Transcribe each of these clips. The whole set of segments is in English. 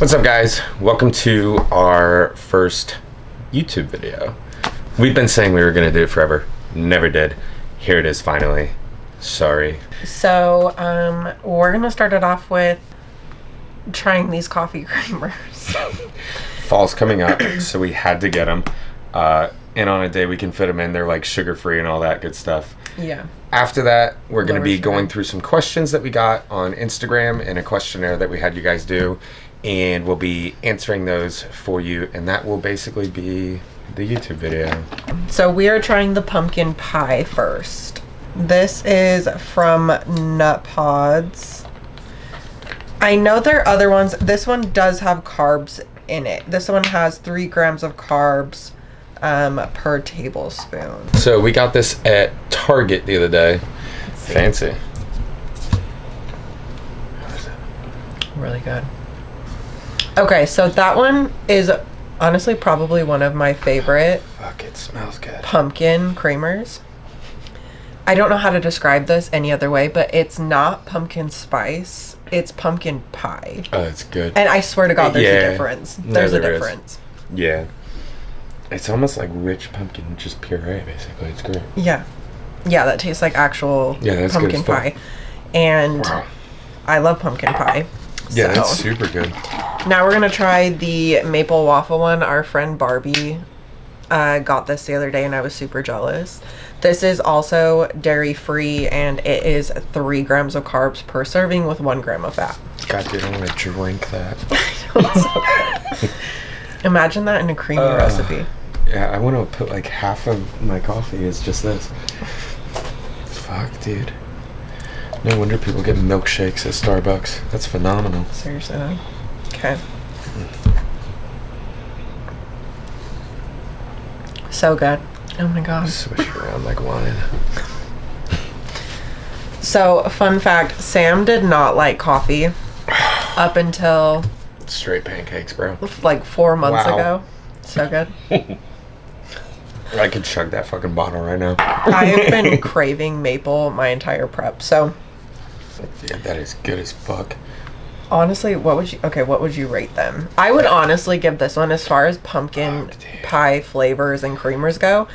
What's up, guys? Welcome to our first YouTube video. We've been saying we were going to do it forever. Never did. Here it is finally. Sorry. So, we're going to start it off with trying these coffee creamers. Fall's coming up, so we had to get them. And on a day we can fit them in. They're like sugar-free and all that good stuff. Yeah. After that, we're going to be going through some questions that we got on Instagram and a questionnaire that we had you guys do. And we'll be answering those for you. And that will basically be the YouTube video. So we are trying the pumpkin pie first. This is from Nut Pods. I know there are other ones. This one does have carbs in it. This one has 3 grams of carbs per tablespoon. So we got this at Target the other day. Fancy. Really good. Okay, so that one is honestly probably one of my favorite. Fuck, it smells good. Pumpkin creamers. I don't know how to describe this any other way, but it's not pumpkin spice. It's pumpkin pie. Oh, it's good. And I swear to God, there's a difference. There's a difference. Yeah. It's almost like rich pumpkin, just puree, basically. It's great. Yeah. Yeah, that tastes like actual pumpkin pie. And wow. I love pumpkin pie. Yeah, so that's super good. Now we're going to try the maple waffle one. Our friend Barbie got this the other day, and I was super jealous. This is also dairy-free, and it is 3 grams of carbs per serving with 1 gram of fat. God, dude, I want to drink that. Imagine that in a creamy recipe. Yeah, I want to put like half of my coffee is just this. Fuck, dude. No wonder people get milkshakes at Starbucks. That's phenomenal. Seriously, though. Okay. So good. Oh my god. Swish it around like wine. So, fun fact, Sam did not like coffee up until... Straight pancakes, bro. Like 4 months ago. So good. I could chug that fucking bottle right now. I have been craving maple my entire prep, so... Yeah, that is good as fuck. Honestly, what would you rate them? I would honestly give this one, as far as pumpkin pie flavors and creamers go,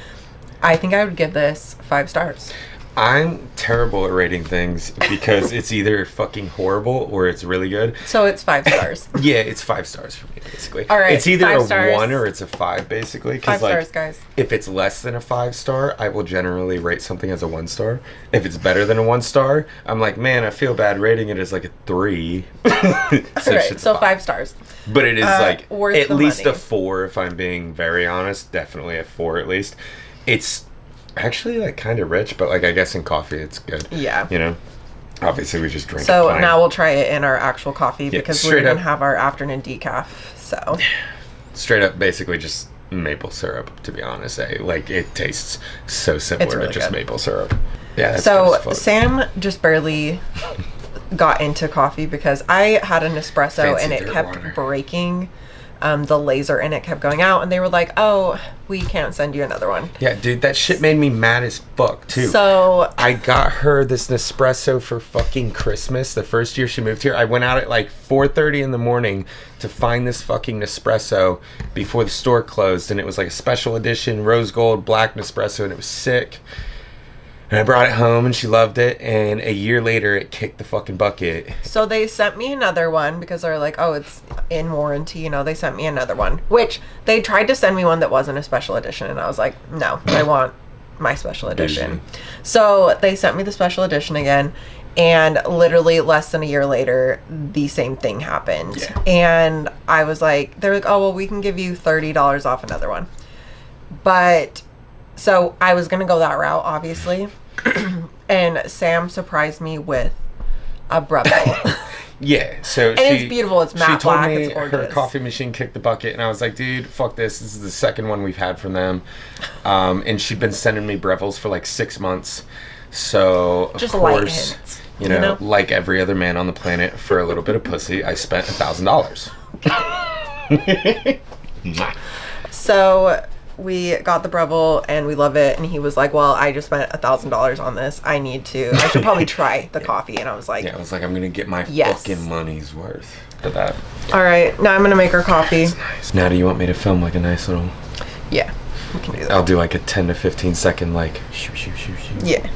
I think I would give this 5 stars. I'm terrible at rating things because it's either fucking horrible or it's really good. So it's 5 stars. Yeah, it's 5 stars for me, basically. All right, it's either a stars. 1 or it's a 5, basically. 5 stars, guys. If it's less than a 5 star, I will generally rate something as a 1 star. If it's better than a 1 star, I'm like, man, I feel bad rating it as like a 3. So 5 stars. But it is like at least money. A 4, if I'm being very honest. Definitely a 4 at least. It's actually like kind of rich, but like I guess in coffee it's good. Yeah. You know? Obviously we just drink so it plain. Now we'll try it in our actual coffee because we're going to have our afternoon decaf. So straight up basically just maple syrup, to be honest. Like it tastes so similar to just maple syrup. Yeah, that's so good as fuck. Sam just barely got into coffee because I had an espresso and it kept breaking. The laser in it kept going out, and they were like, oh, we can't send you another one. Yeah, dude, that shit made me mad as fuck, too. So I got her this Nespresso for fucking Christmas. The first year she moved here, I went out at like 4:30 in the morning to find this fucking Nespresso before the store closed, and it was like a special edition rose gold black Nespresso, and it was sick. And I brought it home, and she loved it, and a year later, it kicked the fucking bucket. So they sent me another one, because they're like, oh, it's in warranty, you know, they sent me another one. Which, they tried to send me one that wasn't a special edition, and I was like, no, I want my special edition. So they sent me the special edition again, and literally less than a year later, the same thing happened. Yeah. And I was like, they're like, oh, well, we can give you $30 off another one. But... So I was going to go that route, obviously. And Sam surprised me with a Breville. Yeah, so and it's beautiful. It's matte black. It's gorgeous. Her coffee machine kicked the bucket, and I was like, dude, fuck this. This is the second one we've had from them. And she'd been sending me Brevilles for like 6 months. So, of course, you know, like every other man on the planet, for a little bit of pussy, I spent $1,000. So... we got the Breville and we love it, and he was like, well, I just spent $1,000 on this, I should probably try the coffee. And I was like, I'm gonna get my fucking money's worth. to that. All right, now I'm gonna make her coffee. Nice. Now, do you want me to film like a nice little? Yeah, we can do that. I'll do like a 10 to 15 second like. Shoo. Yeah.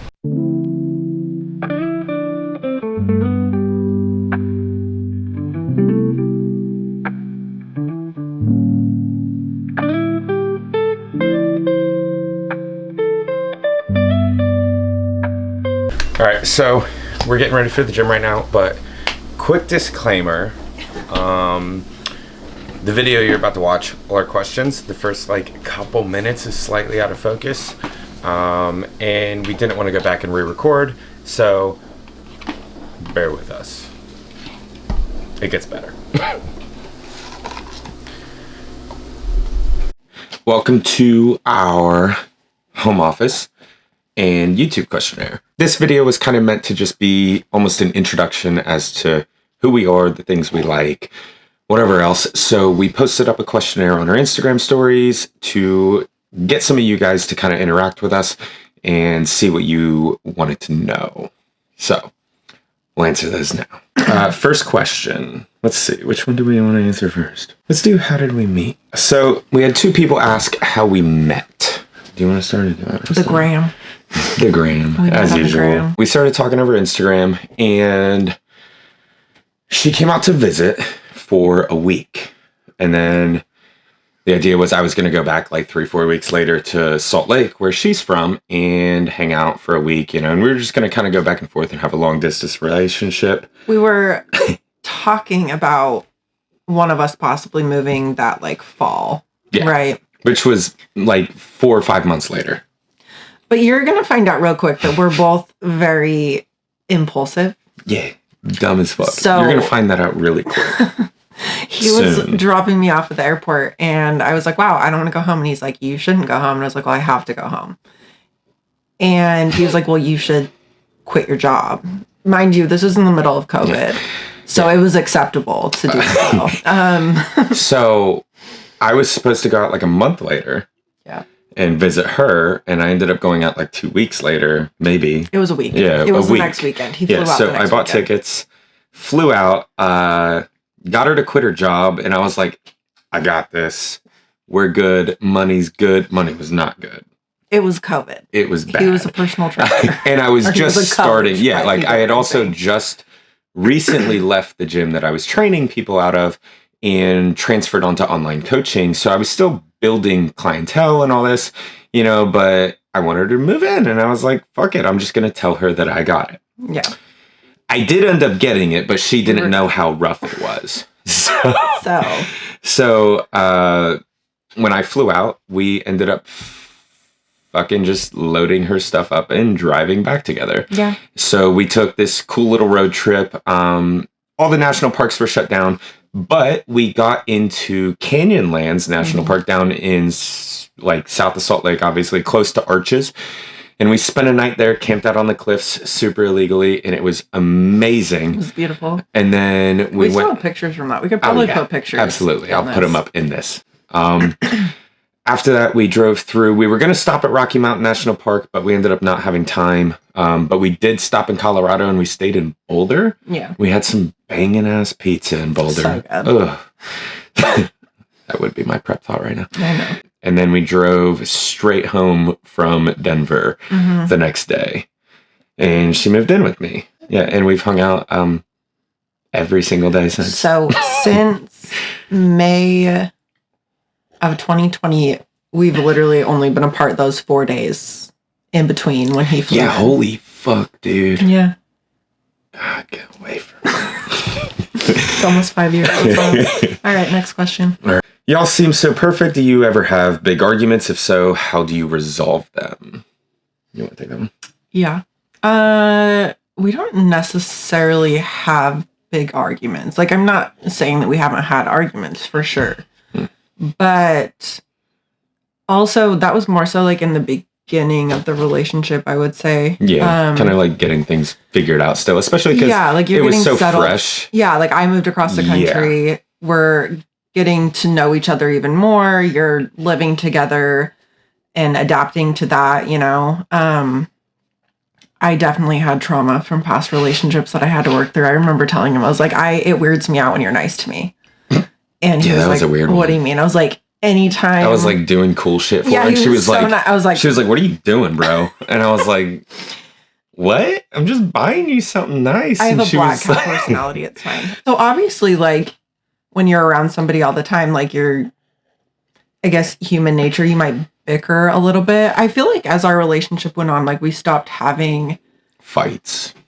All right, so we're getting ready for the gym right now, but quick disclaimer. The video you're about to watch, all our questions, the first like couple minutes is slightly out of focus. And we didn't want to go back and re-record, so bear with us. It gets better. Welcome to our home office and YouTube questionnaire. This video was kind of meant to just be almost an introduction as to who we are, the things we like, whatever else. So we posted up a questionnaire on our Instagram stories to get some of you guys to kind of interact with us and see what you wanted to know. So we'll answer those now. First question. Let's see. Which one do we want to answer first? Let's do how did we meet? So we had two people ask how we met. Do you want to start? The gram. The gram, as usual. We started talking over Instagram, and she came out to visit for a week. And then the idea was I was going to go back like 3-4 weeks later to Salt Lake, where she's from, and hang out for a week, and we were just going to kind of go back and forth and have a long distance relationship. We were talking about one of us possibly moving that like fall, right? Which was like 4 or 5 months later. But you're going to find out real quick that we're both very impulsive. Yeah, dumb as fuck. So you're going to find that out really quick. He was dropping me off at the airport, and I was like, wow, I don't want to go home. And he's like, you shouldn't go home. And I was like, well, I have to go home. And he was like, well, you should quit your job. Mind you, this was in the middle of COVID. So it was acceptable to do so. So I was supposed to go out like a month later. Yeah. And visit her, and I ended up going out like 2 weeks later, maybe. It was a week. Yeah, it was the next weekend. He flew out so the next I bought weekend. tickets, flew out, got her to quit her job, and I was like, I got this. We're good. Money's good. Money was not good. It was COVID. It was bad. He was a personal trainer. And I was just starting. coach, Yeah, right? like I had also just recently left the gym that I was training people out of and transferred onto online coaching. So I was still building clientele and all this, but I wanted her to move in, and I was like, fuck it. I'm just going to tell her that I got it. Yeah. I did end up getting it, but she didn't know how rough it was. So when I flew out, we ended up fucking just loading her stuff up and driving back together. Yeah. So we took this cool little road trip. All the national parks were shut down, but we got into Canyonlands National Park down in like south of Salt Lake, obviously close to Arches. And we spent a night there, camped out on the cliffs super illegally, and it was amazing. It was beautiful. And then we still have pictures from that. We could probably put pictures. Absolutely. I'll put them up in this. After that, we drove through. We were going to stop at Rocky Mountain National Park, but we ended up not having time. But we did stop in Colorado, and we stayed in Boulder. Yeah. We had some banging ass pizza in Boulder. So good. Ugh. That would be my prep thought right now. I know. And then we drove straight home from Denver the next day. And she moved in with me. Yeah, and we've hung out every single day since. So since May of 2020, we've literally only been apart those 4 days in between when he flew. Yeah, holy fuck, dude. Yeah. God, get away from me. It's almost 5 years. All right, next question. All right. Y'all seem so perfect. Do you ever have big arguments? If so, how do you resolve them? You want to take that one? Yeah. We don't necessarily have big arguments. Like, I'm not saying that we haven't had arguments for sure. But also that was more so like in the beginning of the relationship, I would say. Yeah. Kind of like getting things figured out still, especially because it was so settled. Fresh. Yeah. Like I moved across the country. Yeah. We're getting to know each other even more. You're living together and adapting to that, I definitely had trauma from past relationships that I had to work through. I remember telling him, I was like, it weirds me out when you're nice to me. And he was like, a weird what do you mean? I was like, anytime. I was like doing cool shit for her. And she was so like, I was like, she was like, what are you doing, bro? And I was like, what? I'm just buying you something nice. I have a black cat personality. It's fine. So obviously, like, when you're around somebody all the time, like, you're, I guess, human nature, you might bicker a little bit. I feel like as our relationship went on, like, we stopped having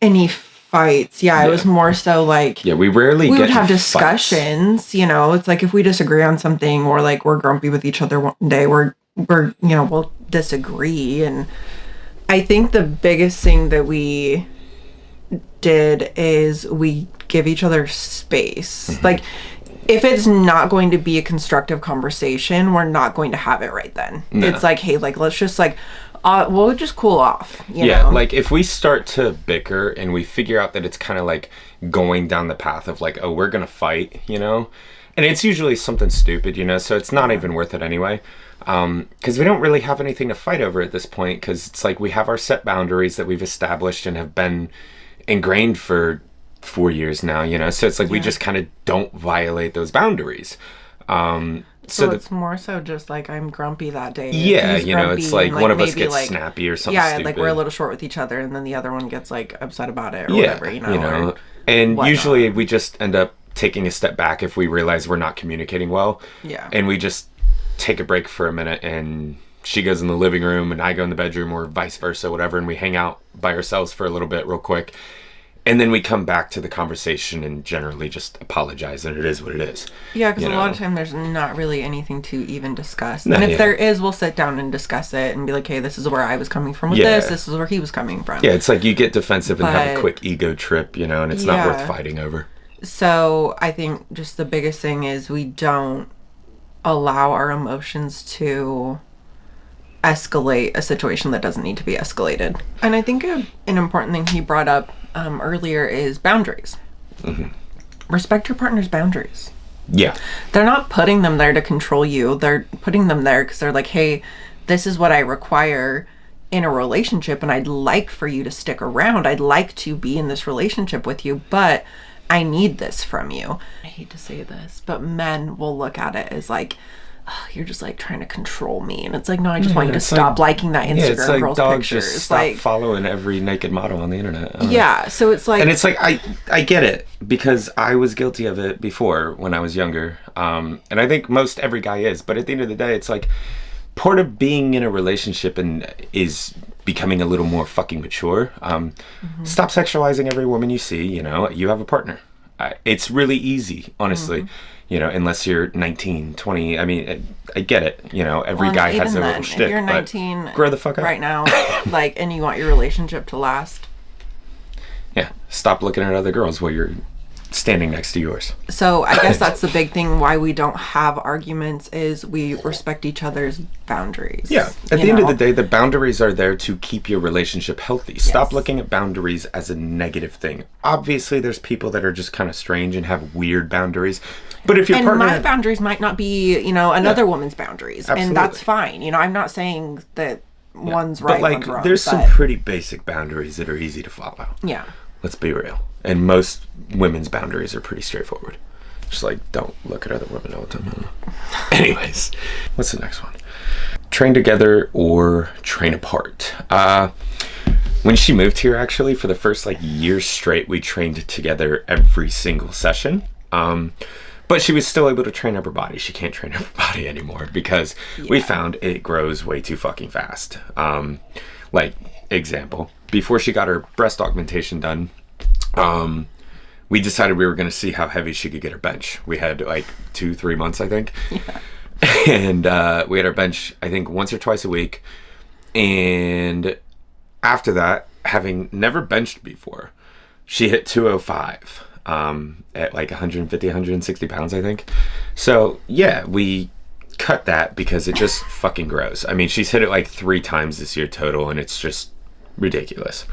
any fights. Yeah, it was more so like, we rarely would have discussions. Fights. You know, it's like if we disagree on something, or like we're grumpy with each other one day, we're we'll disagree. And I think the biggest thing that we did is we give each other space. Mm-hmm. Like, if it's not going to be a constructive conversation, we're not going to have it right then. No. It's like, hey, like, let's just like, we'll just cool off. You know? Like if we start to bicker and we figure out that it's kind of like going down the path of like, oh, we're going to fight, you know? And it's usually something stupid, you know? So it's not even worth it anyway. Because we don't really have anything to fight over at this point, because it's like we have our set boundaries that we've established and have been ingrained for 4 years now, you know? So it's like we just kind of don't violate those boundaries. So it's more so just like I'm grumpy that day. Yeah, you know, it's like one of us gets like, snappy or something stupid. Like we're a little short with each other, and then the other one gets like upset about it or whatever, you know. And usually we just end up taking a step back if we realize we're not communicating well. Yeah. And we just take a break for a minute, and she goes in the living room and I go in the bedroom, or vice versa, whatever, and we hang out by ourselves for a little bit real quick. And then we come back to the conversation and generally just apologize, and it is what it is. Yeah, because a lot of time there's not really anything to even discuss. And if there is, we'll sit down and discuss it and be like, hey, this is where I was coming from with this is where he was coming from. Yeah, it's like you get defensive and have a quick ego trip, you know, and it's not worth fighting over. So I think just the biggest thing is we don't allow our emotions to escalate a situation that doesn't need to be escalated. And I think an important thing he brought up earlier is boundaries. Mm-hmm. Respect your partner's boundaries. Yeah. They're not putting them there to control you. They're putting them there because they're like, hey, this is what I require in a relationship, and I'd like for you to stick around. I'd like to be in this relationship with you, but I need this from you. I hate to say this, but men will look at it as like, oh, you're just like trying to control me, and it's like, no, I just want you to stop liking that Instagram girl's pictures. Just stop following every naked model on the internet. So it's like, and it's like I get it, because I was guilty of it before when I was younger, and I think most every guy is. But at the end of the day, it's like part of being in a relationship and is becoming a little more fucking mature. Stop sexualizing every woman you see. You know, you have a partner. It's really easy, honestly. You know, unless you're 19, 20. I mean, I get it. You know, every guy has their little shtick. If you're 19, grow the fuck up right now, like, and you want your relationship to last. Yeah, stop looking at other girls while you're standing next to yours. So I guess that's the big thing why we don't have arguments is we respect each other's boundaries. Yeah. At the end of the day, the boundaries are there to keep your relationship healthy. Stop looking at boundaries as a negative thing. Obviously, there's people that are just kind of strange and have weird boundaries. But if your partner... my boundaries might not be, you know, another woman's boundaries. Absolutely. And that's fine. You know, I'm not saying that one's right, but like, one's wrong. There's some pretty basic boundaries that are easy to follow. Yeah. Let's be real. And most women's boundaries are pretty straightforward. Just like, don't look at other women all the time. Anyways, what's the next one? Train together or train apart. When she moved here, actually, for the first like year straight, we trained together every single session. But she was still able to train upper body. She can't train upper body anymore because we found it grows way too fucking fast. Like, example, before she got her breast augmentation done, we decided we were going to see how heavy she could get her bench. We had like 2-3 months, I think. Yeah. And we had our bench, I think, once or twice a week. And after that, having never benched before, she hit 205 at like 150, 160 pounds, I think. So, yeah, we cut that because it just fucking grows. I mean, she's hit it like 3 times this year total, and it's just ridiculous.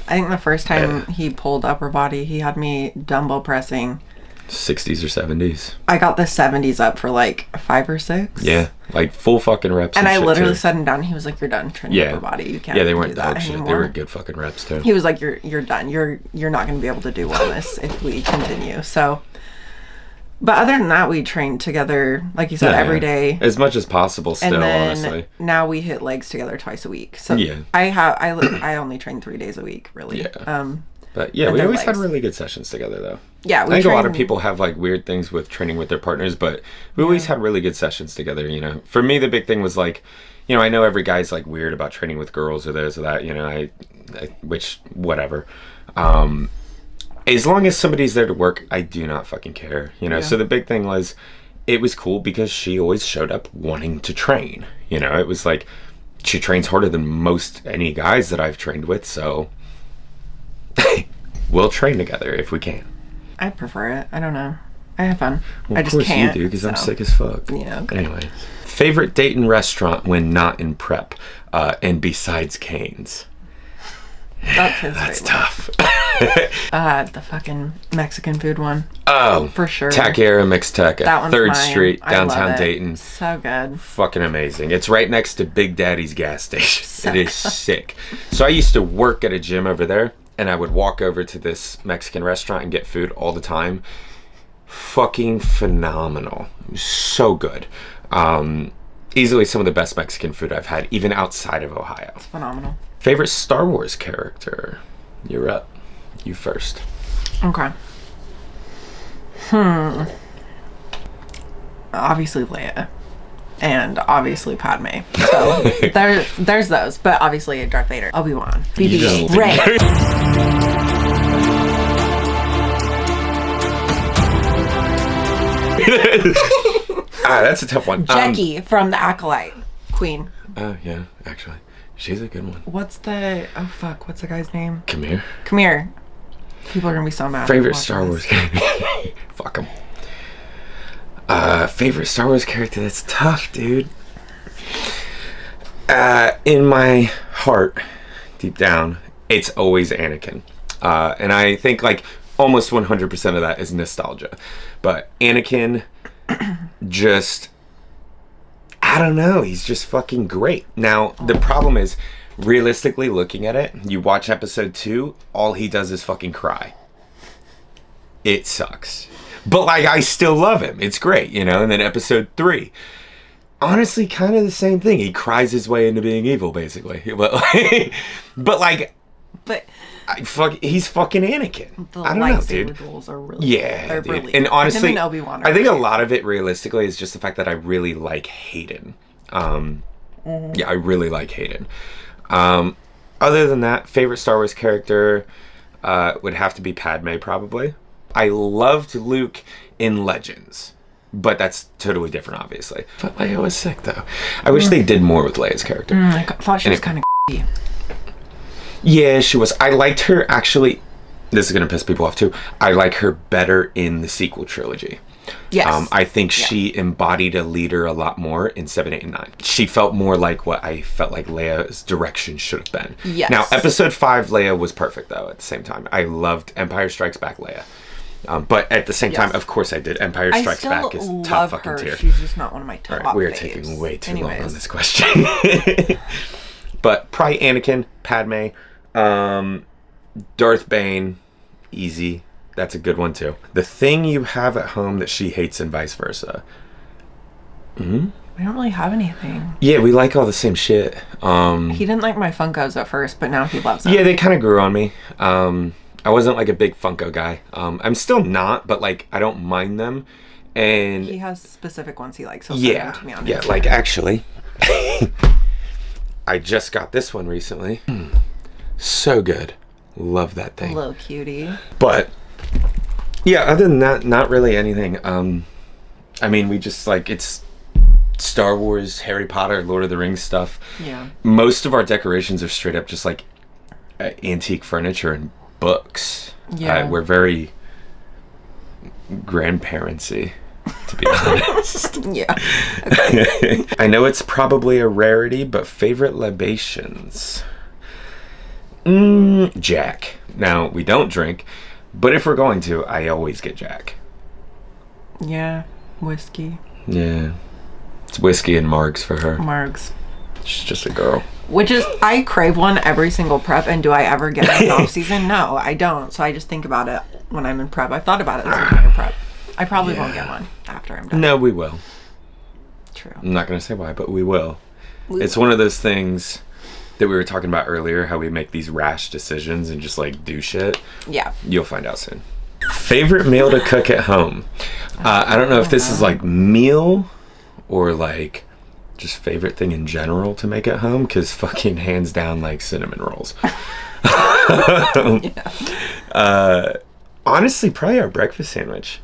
I think the first time he pulled upper body, he had me dumbbell pressing 60s or 70s. I got the 70s up for like 5 or 6. Yeah, like full fucking reps. And I shit literally too. set him down. He was like, "You're done training upper body. You can't." Yeah, they weren't do that dog shit. anymore. They were good fucking reps too. He was like, "You're done. You're not going to be able to do wellness if we continue." So, but other than that, we trained together, like you said, every day, as much as possible. Still, and then honestly, now we hit legs together twice a week. So yeah, I only train 3 days a week, really. Yeah. But yeah, we always had really good sessions together, though. Yeah, I think a lot of people have like weird things with training with their partners, but we always had really good sessions together. You know, for me, the big thing was like, you know, I know every guy's like weird about training with girls or this or that. You know, which whatever. As long as somebody's there to work, I do not fucking care. You know, so the big thing was, it was cool because she always showed up wanting to train. You know, it was like she trains harder than most any guys that I've trained with, so. We'll train together if we can. I prefer it. I don't know. I have fun. Well, I just can't. Of course you do, because I'm sick as fuck. Yeah. Okay. Anyway, favorite Dayton restaurant when not in prep, and besides Cane's. That's tough. The fucking Mexican food one. Oh, for sure. Taquera Mixtec at 3rd mine. Street, downtown I love it. Dayton. So good. Fucking amazing. It's right next to Big Daddy's gas station. So it is sick. So I used to work at a gym over there, and I would walk over to this Mexican restaurant and get food all the time. Fucking phenomenal. It was so good. Easily some of the best Mexican food I've had, even outside of Ohio. It's phenomenal. Favorite Star Wars character? You're up. You first. Okay. Obviously Leia. And obviously Padme. So there's those. But obviously Darth Vader. Obi-Wan. BB-8. Rey. That's a tough one. Jackie from The Acolyte. Queen. Yeah, actually. She's a good one. What's the guy's name? Come here. People are gonna be so mad. Favorite Star Wars character? Fuck them. Favorite Star Wars character? That's tough, dude. In my heart, deep down, it's always Anakin. And I think like almost 100% of that is nostalgia. But Anakin just... I don't know. He's just fucking great. Now, the problem is, realistically looking at it, you watch episode 2, all he does is fucking cry. It sucks. But, like, I still love him. It's great, you know? And then episode 3, honestly, kind of the same thing. He cries his way into being evil, basically. But he's fucking Anakin. The I don't know, dude. lightsaber duels are really dude. really And honestly, him and Obi-Wan I think a lot of it realistically is just the fact that I really like Hayden. Yeah, I really like Hayden. Other than that, favorite Star Wars character would have to be Padme, probably. I loved Luke in Legends, but that's totally different, obviously. But Leia was sick, though. I wish they did more with Leia's character. I thought she was kind of Yeah, she was. I liked her, actually. This is going to piss people off, too. I like her better in the sequel trilogy. Yes. I think she embodied a leader a lot more in 7, 8, and 9. She felt more like what I felt like Leia's direction should have been. Yes. Now, episode 5, Leia was perfect, though, at the same time. I loved Empire Strikes Back Leia. But at the same time, of course I did. Empire Strikes Back is top fucking her. tier. She's just not one of my top. All right, we are faves. taking way too long on this question. But probably Anakin, Padme, Darth Bane, easy. That's a good one too. The thing you have at home that she hates and vice versa. We don't really have anything. Yeah, we like all the same shit. He didn't like my Funkos at first, but now he loves them. Yeah, they kind of grew on me. I wasn't like a big Funko guy. I'm still not, but like I don't mind them. And he has specific ones he likes. He'll send them to me on Instagram. Like actually, I just got this one recently. So good. Love that thing. Little cutie. But yeah, other than that, not really anything. I mean, we just like, it's Star Wars, Harry Potter, Lord of the Rings stuff. Yeah. Most of our decorations are straight up just like antique furniture and books. Yeah. We're very grandparentsy, to be honest. Yeah. Okay. I know it's probably a rarity, but favorite libations? Jack. Now, we don't drink, but if we're going to, I always get Jack. Yeah, whiskey. Yeah. It's whiskey and margs for her. Margs. She's just a girl. Which is, I crave one every single prep, and do I ever get it in off season? No, I don't. So I just think about it when I'm in prep. I've thought about it this entire prep. I probably won't get one after I'm done. No, we will. True. I'm not going to say why, but we will. It's one of those things that we were talking about earlier, how we make these rash decisions and just like do shit. Yeah. You'll find out soon. Favorite meal to cook at home? I don't know if this is like meal or like just favorite thing in general to make at home, because fucking hands down like cinnamon rolls. Honestly, probably our breakfast sandwich.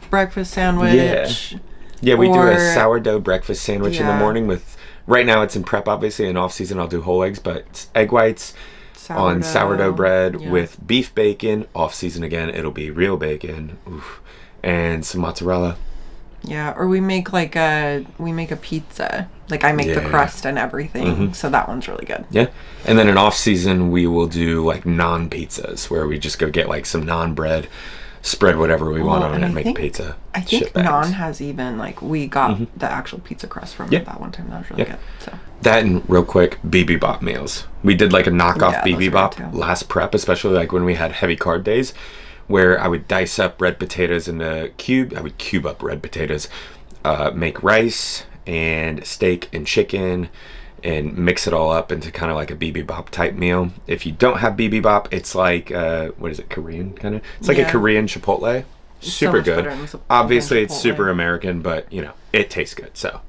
Breakfast sandwich. Yeah, we do a sourdough breakfast sandwich in the morning with, right now it's in prep obviously, in off season I'll do whole eggs, but it's egg whites on sourdough bread with beef bacon. Off season again, it'll be real bacon. Oof. And some mozzarella. Yeah, or we make a pizza. Like I make the crust and everything, so that one's really good. Yeah, and then in off season we will do like naan pizzas, where we just go get like some naan bread, spread whatever we want on it, and make a pizza. I think naan has even like we got the actual pizza crust from that one time. That was really good. So that, and real quick, BB-bop meals. We did like a knockoff BB-bop last prep, especially like when we had heavy carb days, where I would dice up red potatoes into I would cube up red potatoes, make rice and steak and chicken, and mix it all up into kind of like a BB-bop type meal. If you don't have BB-bop, it's like, what is it, Korean kind of? It's like a Korean Chipotle. Super good. Obviously, it's super American, but, you know, it tastes good, so.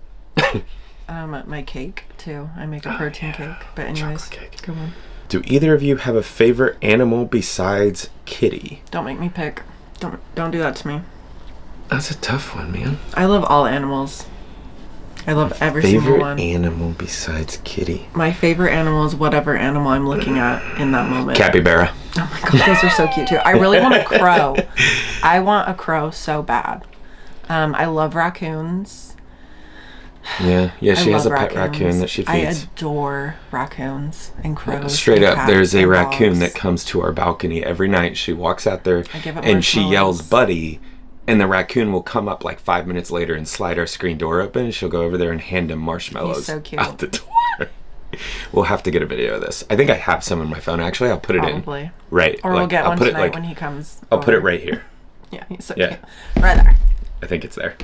My cake, too. I make a protein cake. But anyways, go on. Do either of you have a favorite animal besides kitty? Don't make me pick. Don't do that to me. That's a tough one, man. I love all animals. I love every single one. Favorite animal besides kitty? My favorite animal is whatever animal I'm looking at in that moment. Capybara. Oh my god, those are so cute too. I really want a crow. I want a crow so bad. I love raccoons. Yeah, she has a pet raccoon that she feeds. I adore raccoons and crows. Straight up, there's a raccoon that comes to our balcony every night. She walks out there and she yells, "Buddy," and the raccoon will come up like 5 minutes later and slide our screen door open, and she'll go over there and hand him marshmallows. He's so cute. Out the door. We'll have to get a video of this. I think I have some on my phone. Actually, I'll put it in. Right. Or we'll get one tonight when he comes. I'll put it right here. Yeah, he's so cute. Right there. I think it's there.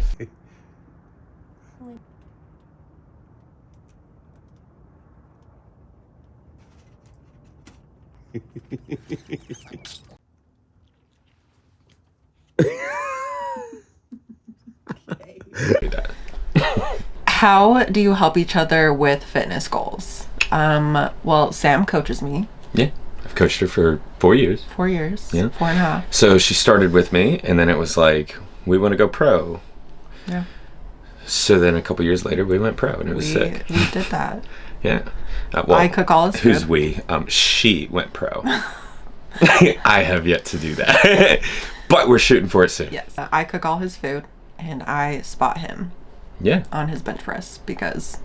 How do you help each other with fitness goals? Well, Sam coaches me. Yeah, I've coached her for 4 years. 4 years. Yeah. 4.5. So she started with me, and then it was like, we want to go pro. Yeah. So then a couple years later, we went pro, and it was sick. We did that. Yeah. Well, I cook all his food. Who's we? She went pro. I have yet to do that. But we're shooting for it soon. Yes. I cook all his food, and I spot him. Yeah. On his bench press, because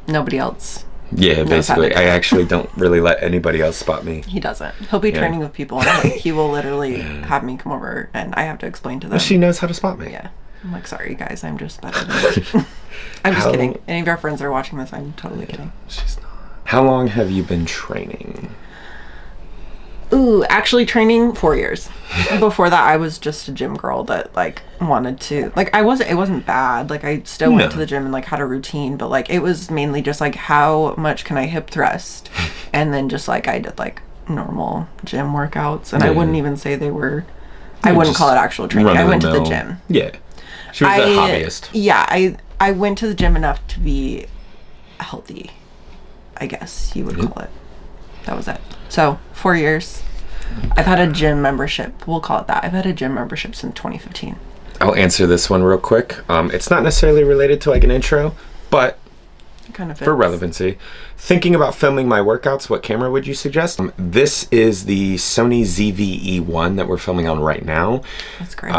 nobody else. Yeah, basically. I actually don't really let anybody else spot me. He doesn't. He'll be training with people, and he will literally have me come over, and I have to explain to them. Well, she knows how to spot me. Yeah. I'm like, sorry, guys, I'm just better than you. I'm just kidding. Any of our friends are watching this, I'm totally kidding. She's not. How long have you been training? Ooh, actually training 4 years. Before that, I was just a gym girl that like wanted to, like, it wasn't bad. Like, I still went to the gym and like had a routine, but like it was mainly just like, how much can I hip thrust? And then just like I did like normal gym workouts, and I wouldn't even say they were, I wouldn't call it actual training. I went to the gym. Yeah. She was a hobbyist. Yeah, I went to the gym enough to be healthy, I guess you would call it. That was it. So 4 years. I've had a gym membership. We'll call it that. I've had a gym membership since 2015. I'll answer this one real quick. It's not necessarily related to like an intro, but it kind of fits. For relevancy. Thinking about filming my workouts, what camera would you suggest? This is the Sony ZV-E1 that we're filming on right now. That's great.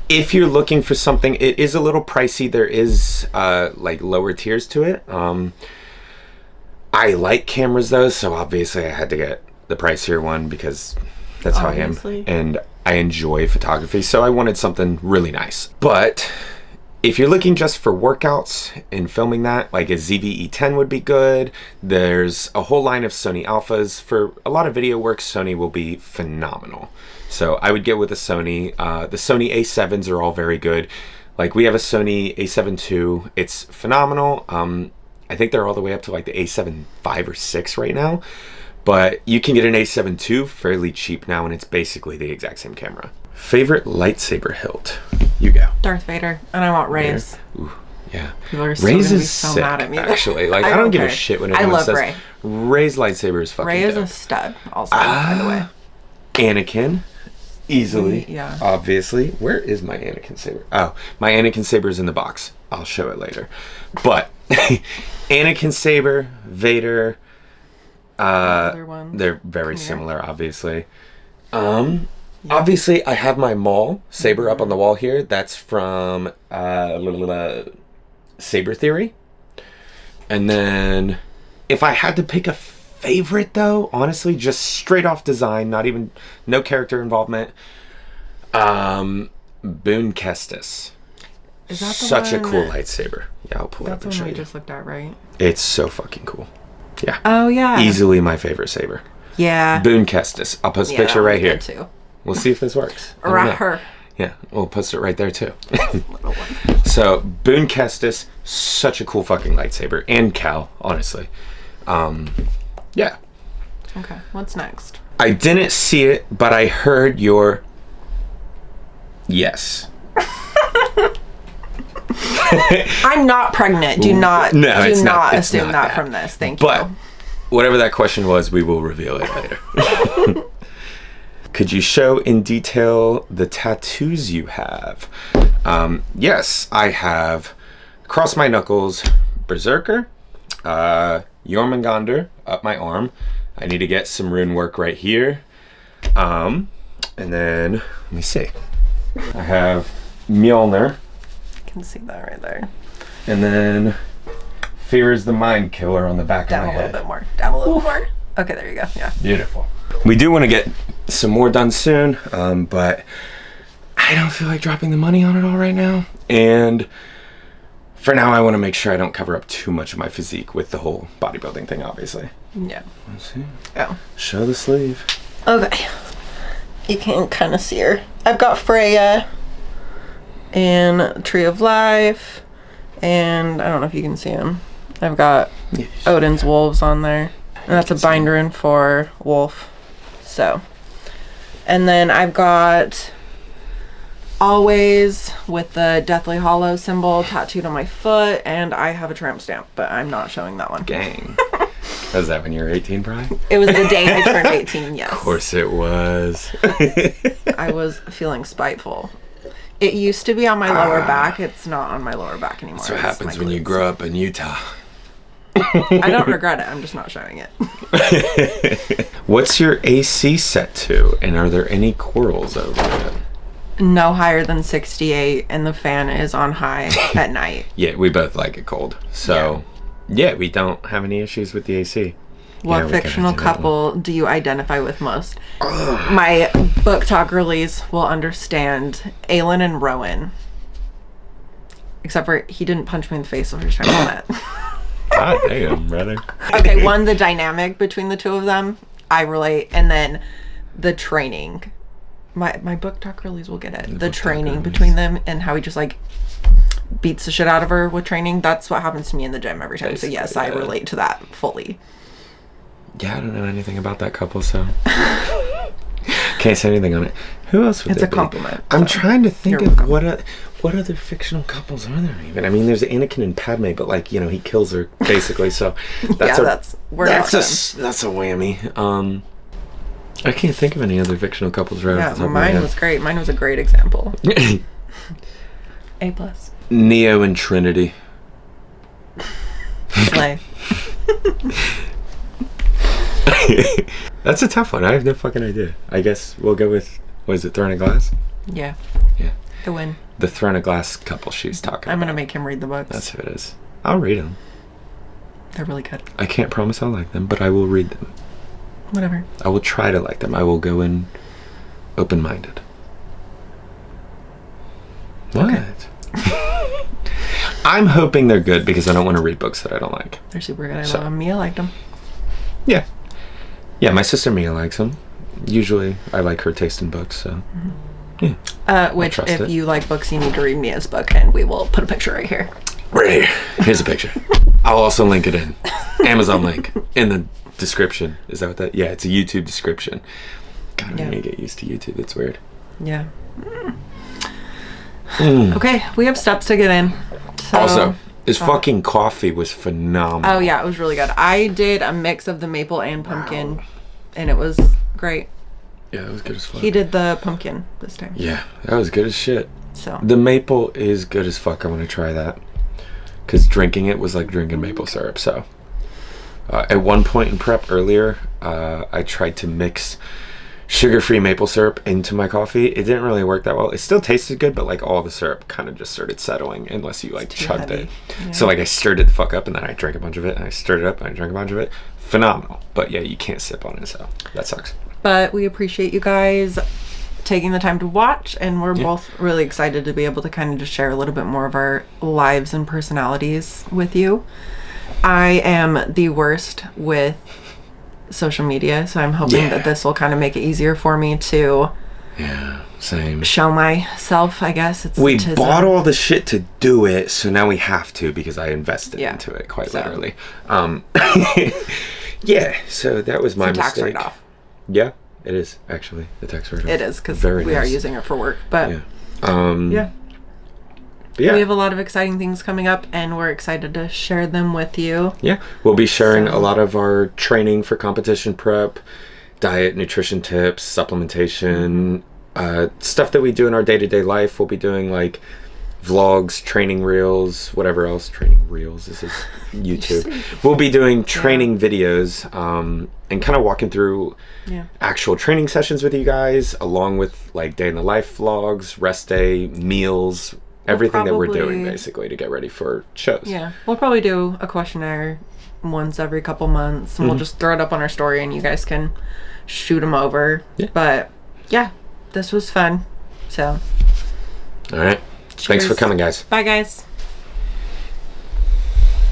If you're looking for something, it is a little pricey. There is like lower tiers to it. I like cameras though, so obviously I had to get the pricier one because that's how I am. And I enjoy photography, so I wanted something really nice. But if you're looking just for workouts and filming that, like a ZV-E10 would be good. There's a whole line of Sony Alphas. For a lot of video work, Sony will be phenomenal. So I would get with a Sony. The Sony A7s are all very good. Like we have a Sony A7 II. It's phenomenal. I think they're all the way up to like the A7 5 or 6 right now. But you can get an A7 II fairly cheap now, and it's basically the exact same camera. Favorite lightsaber hilt? You go. Darth Vader, and I want Rey's. Ooh, yeah. People are still Rey's gonna be is so sick, mad at me. actually. Like I don't give a shit when anyone love says Rey. Rey's lightsaber is fucking Rey is dope. a stud, also, by the way. Anakin, easily, Yeah. obviously. Where is my Anakin saber? Oh, my Anakin saber is in the box. I'll show it later. But Anakin saber, Vader. Other ones. They're very similar, obviously. Obviously, I have my Maul saber up on the wall here. That's from Saber Theory. And then, if I had to pick a favorite, though, honestly, just straight off design, no character involvement, Boone Kestis. Is that the Such a one cool lightsaber. Yeah, I'll pull it up That's and the show one you. we just looked at, right? It's so fucking cool. Yeah. Oh, yeah. Easily my favorite saber. Yeah. Boone Kestis. I'll post a Yeah, picture that right one's here. good, too. We'll see if this works. I don't Right know. her. Yeah, we'll post it right there too. Little one. So Boone Kestis, such a cool fucking lightsaber, and Cal, honestly. Yeah. Okay, what's next? I didn't see it, but I heard your yes. I'm not pregnant. Do not It's not assume that that. from this. Thank But you. whatever that question was, we will reveal it later. Could you show in detail the tattoos you have? Yes, I have Cross My Knuckles, Berserker, Jormungandr up my arm. I need to get some rune work right here. And then, let me see. I have Mjolnir, Can see that right there. and then Fear is the Mind Killer on the back Down of my a little head. bit more. Down a little more. Okay, there you go. Yeah. Beautiful. We do want to get some more done soon, but I don't feel like dropping the money on it all right now. And for now, I want to make sure I don't cover up too much of my physique with the whole bodybuilding thing, obviously. Yeah. Let's see. Oh. Show the sleeve. Okay. You can kind of see her. I've got Freya and Tree of Life, and I don't know if you can see him. I've got Odin's wolves on there, and that's a bind rune for wolf. So, and then I've got Always with the Deathly Hollow symbol tattooed on my foot, and I have a tramp stamp, but I'm not showing that one. Gang. Was that when you were 18, Brian? It was the day I turned 18, yes. Of course it was. I was feeling spiteful. It used to be on my lower back. It's not on my lower back anymore. That's what It's happens my when you glutes. grow up in Utah. I don't regret it. I'm just not showing it. What's your AC set to, and are there any quarrels over it? No higher than 68, and the fan is on high at night. Yeah, we both like it cold. So, yeah, we don't have any issues with the AC. What Yeah, we kinda fictional do that one. couple do you identify with most? My book talk girlies will understand Aelin and Rowan. Except for he didn't punch me in the face the first time I met. God damn, brother. Okay, one, the dynamic between the two of them, I relate, and then the training. My book talk girlies will get it. The book talk training girlies. between them and how he just like beats the shit out of her with training. That's what happens to me in the gym every time. So yes, I Basically, yeah. relate to that fully. Yeah, I don't know anything about that couple, so can't say anything on it. Who else would It's there a be? compliment, I'm so trying to think you're of welcome. what other fictional couples are there even? I mean, there's Anakin and Padme, but like, you know, he kills her basically, so that's that's a whammy. I can't think of any other fictional couples right off the top of my mine head. was great. Mine was a great example. A+. Neo and Trinity. Slay. That's a tough one. I have no fucking idea. I guess we'll go with, what is it, Throne of Glass? Yeah. Yeah. The win. The Throne of Glass couple she's talking I'm about. gonna make him read the books. That's who it is. I'll read them. They're really good. I can't promise I'll like them, but I will read them. Whatever. I will try to like them. I will go in open-minded. What? Okay. I'm hoping they're good because I don't want to read books that I don't like. They're super good. I love them. Mia liked them. Yeah. Yeah, my sister Mia likes them. Usually I like her taste in books, so. Yeah. Which, if you like books, you need to read Mia's book, and we will put a picture right here. Right here. Here's a picture. I'll also link it in. Amazon link in the description. Is that what that? Yeah, it's a YouTube description. God, I'm gonna get used to YouTube. It's weird. Yeah. Okay, we have steps to get in. So, also, this fucking coffee was phenomenal. Oh yeah, it was really good. I did a mix of the maple and pumpkin, and it was great. Yeah, it was good as fuck. He did the pumpkin this time. Yeah, that was good as shit. So the maple is good as fuck. I want to try that because drinking it was like drinking maple syrup. So at one point in prep earlier, I tried to mix sugar-free maple syrup into my coffee. It didn't really work that well. It still tasted good, but like all the syrup kind of just started settling unless you like chugged it. Yeah. So like I stirred it the fuck up and then I drank a bunch of it and I stirred it up and I drank a bunch of it. Phenomenal. But yeah, you can't sip on it, so that sucks. But we appreciate you guys taking the time to watch, and we're both really excited to be able to kind of just share a little bit more of our lives and personalities with you. I am the worst with social media, so I'm hoping that this will kind of make it easier for me to same show myself, I guess. We bought all the shit to do it, so now we have to because I invested into it quite literally. Yeah, so that was my mistake. Tax write-off. Yeah, it is actually the tax write-off. It is because we are using it for work, but yeah. We have a lot of exciting things coming up, and we're excited to share them with you. Yeah, we'll be sharing a lot of our training for competition prep, diet, nutrition tips, supplementation, stuff that we do in our day-to-day life. We'll be doing like vlogs, training reels, whatever else. Training reels, this is YouTube. We'll be doing training videos and kind of walking through actual training sessions with you guys, along with like day in the life vlogs, rest day, meals, everything that we're doing basically to get ready for shows. Yeah, we'll probably do a questionnaire once every couple months, and we'll just throw it up on our story, and you guys can shoot them over. But yeah, this was fun. So all right. Cheers. Thanks for coming, guys. Bye, guys.